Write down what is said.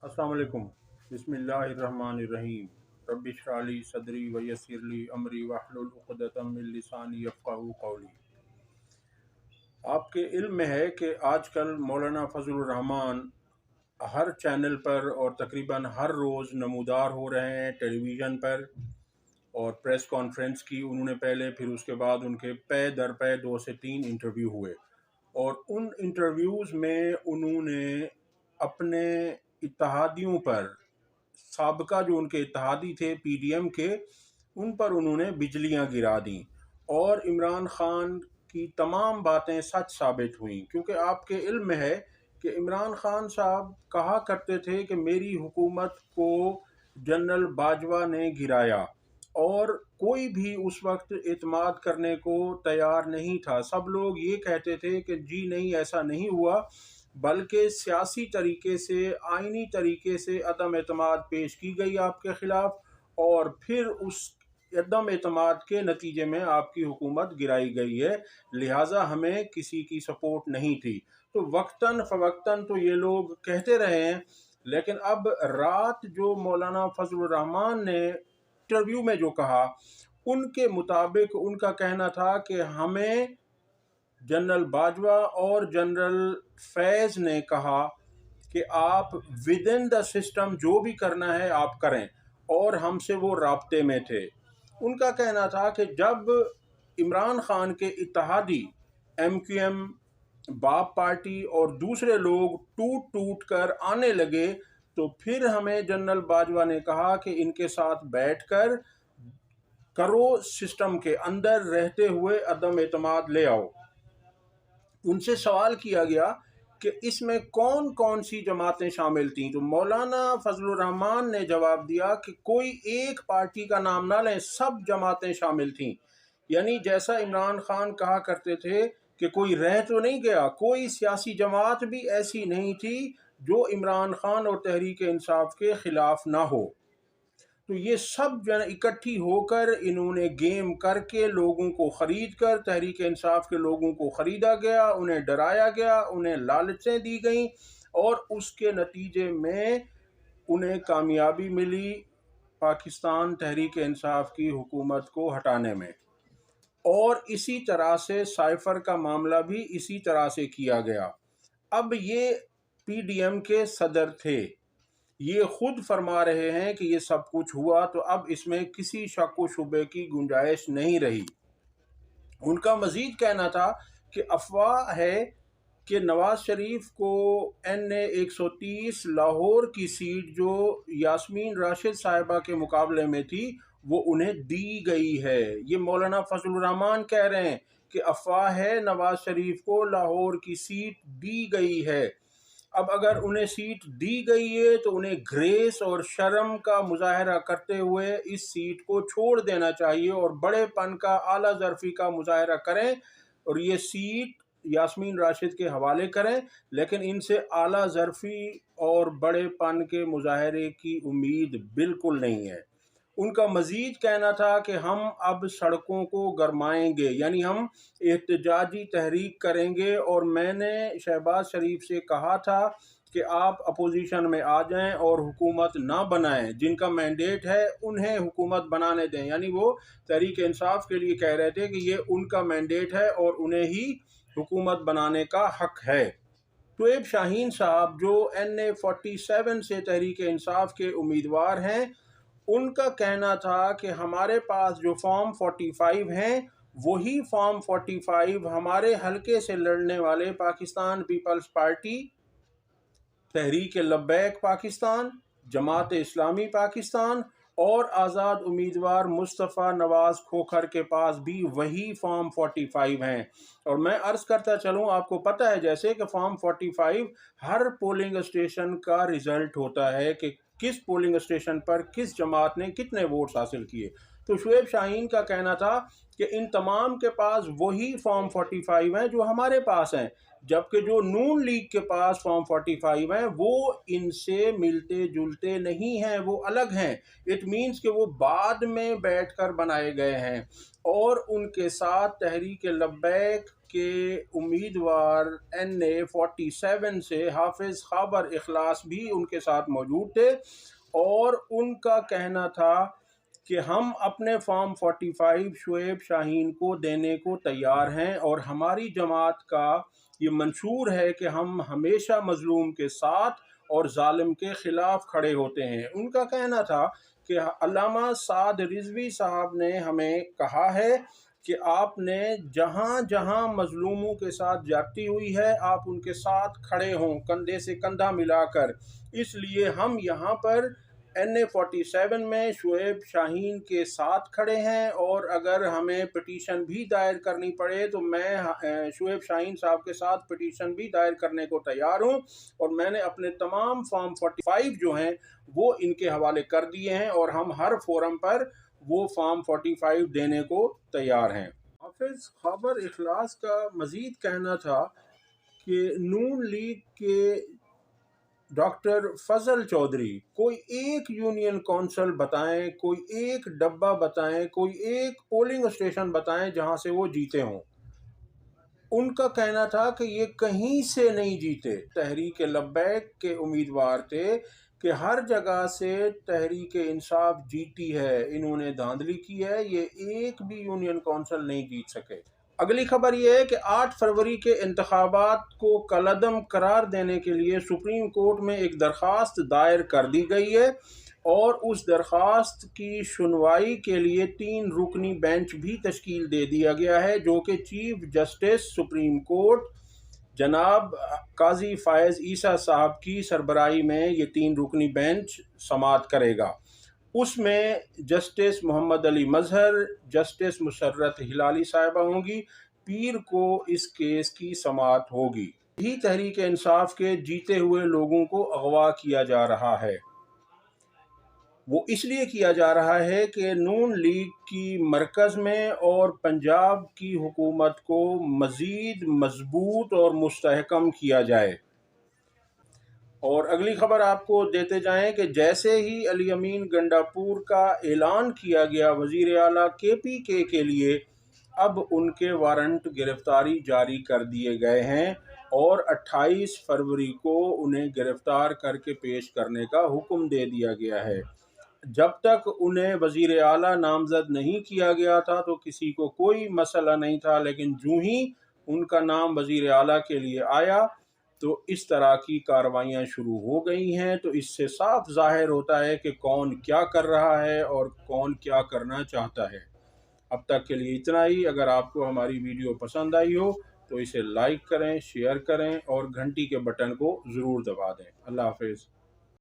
السلام علیکم۔ بسم اللہ الرحمن الرحیم۔ رب اشرح لی صدری ویسر لی امری واحلل عقدۃ من لسانی یفقہوا قولی۔ آپ کے علم میں ہے کہ آج کل مولانا فضل الرحمان ہر چینل پر اور تقریباً ہر روز نمودار ہو رہے ہیں ٹیلی ویژن پر، اور پریس کانفرنس کی انہوں نے پہلے، پھر اس کے بعد ان کے پے در پے 2 سے 3 انٹرویو ہوئے، اور ان انٹرویوز میں انہوں نے اپنے اتحادیوں پر، سابقہ جو ان کے اتحادی تھے پی ڈی ایم کے، ان پر انہوں نے بجلیاں گرا دیں، اور عمران خان کی تمام باتیں سچ ثابت ہوئیں، کیونکہ آپ کے علم میں ہے کہ عمران خان صاحب کہا کرتے تھے کہ میری حکومت کو جنرل باجوہ نے گرایا، اور کوئی بھی اس وقت اعتماد کرنے کو تیار نہیں تھا۔ سب لوگ یہ کہتے تھے کہ جی نہیں، ایسا نہیں ہوا، بلکہ سیاسی طریقے سے، آئینی طریقے سے عدم اعتماد پیش کی گئی آپ کے خلاف، اور پھر اس عدم اعتماد کے نتیجے میں آپ کی حکومت گرائی گئی ہے، لہٰذا ہمیں کسی کی سپورٹ نہیں تھی۔ تو وقتاً فوقتاً تو یہ لوگ کہتے رہے ہیں، لیکن اب رات جو مولانا فضل الرحمان نے انٹرویو میں جو کہا، ان کے مطابق ان کا کہنا تھا کہ ہمیں جنرل باجوہ اور جنرل فیض نے کہا کہ آپ ود ان دا سسٹم جو بھی کرنا ہے آپ کریں، اور ہم سے وہ رابطے میں تھے۔ ان کا کہنا تھا کہ جب عمران خان کے اتحادی ایم کیو ایم، باپ پارٹی اور دوسرے لوگ ٹوٹ کر آنے لگے، تو پھر ہمیں جنرل باجوہ نے کہا کہ ان کے ساتھ بیٹھ کر کرو، سسٹم کے اندر رہتے ہوئے عدم اعتماد لے آؤ۔ ان سے سوال کیا گیا کہ اس میں کون کون سی جماعتیں شامل تھیں، تو مولانا فضل الرحمان نے جواب دیا کہ کوئی ایک پارٹی کا نام نہ لیں، سب جماعتیں شامل تھیں۔ یعنی جیسا عمران خان کہا کرتے تھے کہ کوئی رہ تو نہیں گیا، کوئی سیاسی جماعت بھی ایسی نہیں تھی جو عمران خان اور تحریک انصاف کے خلاف نہ ہو۔ تو یہ سب اکٹھی ہو کر انہوں نے گیم کر کے لوگوں کو خرید کر، تحریک انصاف کے لوگوں کو خریدا گیا، انہیں ڈرایا گیا، انہیں لالچیں دی گئیں، اور اس کے نتیجے میں انہیں کامیابی ملی پاکستان تحریک انصاف کی حکومت کو ہٹانے میں۔ اور اسی طرح سے سائفر کا معاملہ بھی اسی طرح سے کیا گیا۔ اب یہ پی ڈی ایم کے صدر تھے، یہ خود فرما رہے ہیں کہ یہ سب کچھ ہوا، تو اب اس میں کسی شک و شبے کی گنجائش نہیں رہی۔ ان کا مزید کہنا تھا کہ افواہ ہے کہ نواز شریف کو این اے 130 لاہور کی سیٹ جو یاسمین راشد صاحبہ کے مقابلے میں تھی، وہ انہیں دی گئی ہے۔ یہ مولانا فضل الرحمان کہہ رہے ہیں کہ افواہ ہے نواز شریف کو لاہور کی سیٹ دی گئی ہے۔ اب اگر انہیں سیٹ دی گئی ہے تو انہیں گریس اور شرم کا مظاہرہ کرتے ہوئے اس سیٹ کو چھوڑ دینا چاہیے، اور بڑے پن کا، اعلیٰ ظرفی کا مظاہرہ کریں، اور یہ سیٹ یاسمین راشد کے حوالے کریں، لیکن ان سے اعلیٰ ظرفی اور بڑے پن کے مظاہرے کی امید بالکل نہیں ہے۔ ان کا مزید کہنا تھا کہ ہم اب سڑکوں کو گرمائیں گے، یعنی ہم احتجاجی تحریک کریں گے، اور میں نے شہباز شریف سے کہا تھا کہ آپ اپوزیشن میں آ جائیں اور حکومت نہ بنائیں، جن کا مینڈیٹ ہے انہیں حکومت بنانے دیں۔ یعنی وہ تحریک انصاف کے لیے کہہ رہے تھے کہ یہ ان کا مینڈیٹ ہے اور انہیں ہی حکومت بنانے کا حق ہے۔ شعیب شاہین صاحب جو این اے 47 سے تحریک انصاف کے امیدوار ہیں، ان کا کہنا تھا کہ ہمارے پاس جو فارم 45 ہیں، وہی فارم 45 ہمارے حلقے سے لڑنے والے پاکستان پیپلز پارٹی، تحریک لبیک پاکستان، جماعت اسلامی پاکستان اور آزاد امیدوار مصطفیٰ نواز کھوکھر کے پاس بھی وہی فارم 45 ہیں۔ اور میں عرض کرتا چلوں، آپ کو پتہ ہے جیسے کہ فارم 45 ہر پولنگ اسٹیشن کا رزلٹ ہوتا ہے کہ کس پولنگ اسٹیشن پر کس جماعت نے کتنے ووٹس حاصل کیے۔ تو شعیب شاہین کا کہنا تھا کہ ان تمام کے پاس وہی فارم 45 ہیں جو ہمارے پاس ہیں، جبکہ جو نون لیگ کے پاس فارم 45 ہیں وہ ان سے ملتے جلتے نہیں ہیں، وہ الگ ہیں۔ اٹ مینس کہ وہ بعد میں بیٹھ کر بنائے گئے ہیں، اور ان کے ساتھ تحریک لبیک کے امیدوار NA47 سے حافظ خابر اخلاص بھی ان کے ساتھ موجود تھے، اور ان کا کہنا تھا کہ ہم اپنے فارم 45 شعیب شاہین کو دینے کو تیار ہیں، اور ہماری جماعت کا یہ منشور ہے کہ ہم ہمیشہ مظلوم کے ساتھ اور ظالم کے خلاف کھڑے ہوتے ہیں۔ ان کا کہنا تھا کہ علامہ سعد رضوی صاحب نے ہمیں کہا ہے کہ آپ نے جہاں جہاں مظلوموں کے ساتھ زیادتی ہوئی ہے آپ ان کے ساتھ کھڑے ہوں، کندھے سے کندھا ملا کر۔ اس لیے ہم یہاں پر NA47 میں شعیب شاہین کے ساتھ کھڑے ہیں، اور اگر ہمیں پٹیشن بھی دائر کرنی پڑے تو میں شعیب شاہین صاحب کے ساتھ پٹیشن بھی دائر کرنے کو تیار ہوں، اور میں نے اپنے تمام فارم 45 جو ہیں وہ ان کے حوالے کر دیے ہیں، اور ہم ہر فورم پر وہ فارم 45 دینے کو تیار ہیں۔ حافظ خابر اخلاص کا مزید کہنا تھا کہ نون لیگ کے ڈاکٹر فضل چودھری کوئی ایک یونین کونسل بتائیں، کوئی ایک ڈبہ بتائیں، کوئی ایک پولنگ اسٹیشن بتائیں جہاں سے وہ جیتے ہوں۔ ان کا کہنا تھا کہ یہ کہیں سے نہیں جیتے، تحریک لبیک کے امیدوار تھے کہ ہر جگہ سے تحریک انصاف جیتی ہے، انہوں نے دھاندلی کی ہے، یہ ایک بھی یونین کونسل نہیں جیت سکے۔ اگلی خبر یہ ہے کہ 8 فروری کے انتخابات کو کالعدم قرار دینے کے لیے سپریم کورٹ میں ایک درخواست دائر کر دی گئی ہے، اور اس درخواست کی سنوائی کے لیے 3 رکنی بینچ بھی تشکیل دے دیا گیا ہے، جو کہ چیف جسٹس سپریم کورٹ جناب قاضی فائز عیسیٰ صاحب کی سربراہی میں یہ 3 رکنی بینچ سماعت کرے گا۔ اس میں جسٹس محمد علی مظہر، جسٹس مسرت ہلالی صاحبہ ہوں گی۔ پیر کو اس کیس کی سماعت ہوگی۔ یہی تحریک انصاف کے جیتے ہوئے لوگوں کو اغوا کیا جا رہا ہے۔ وہ اس لیے کیا جا رہا ہے کہ نون لیگ کی مرکز میں اور پنجاب کی حکومت کو مزید مضبوط اور مستحکم کیا جائے۔ اور اگلی خبر آپ کو دیتے جائیں کہ جیسے ہی علی امین گنڈاپور کا اعلان کیا گیا وزیر اعلیٰ KPK کے لیے، اب ان کے وارنٹ گرفتاری جاری کر دیے گئے ہیں، اور 28 فروری کو انہیں گرفتار کر کے پیش کرنے کا حکم دے دیا گیا ہے۔ جب تک انہیں وزیر اعلیٰ نامزد نہیں کیا گیا تھا تو کسی کو کوئی مسئلہ نہیں تھا، لیکن جو ہی ان کا نام وزیر اعلیٰ کے لیے آیا تو اس طرح کی کارروائیاں شروع ہو گئی ہیں۔ تو اس سے صاف ظاہر ہوتا ہے کہ کون کیا کر رہا ہے اور کون کیا کرنا چاہتا ہے۔ اب تک کے لیے اتنا ہی۔ اگر آپ کو ہماری ویڈیو پسند آئی ہو تو اسے لائک کریں، شیئر کریں، اور گھنٹی کے بٹن کو ضرور دبا دیں۔ اللہ حافظ۔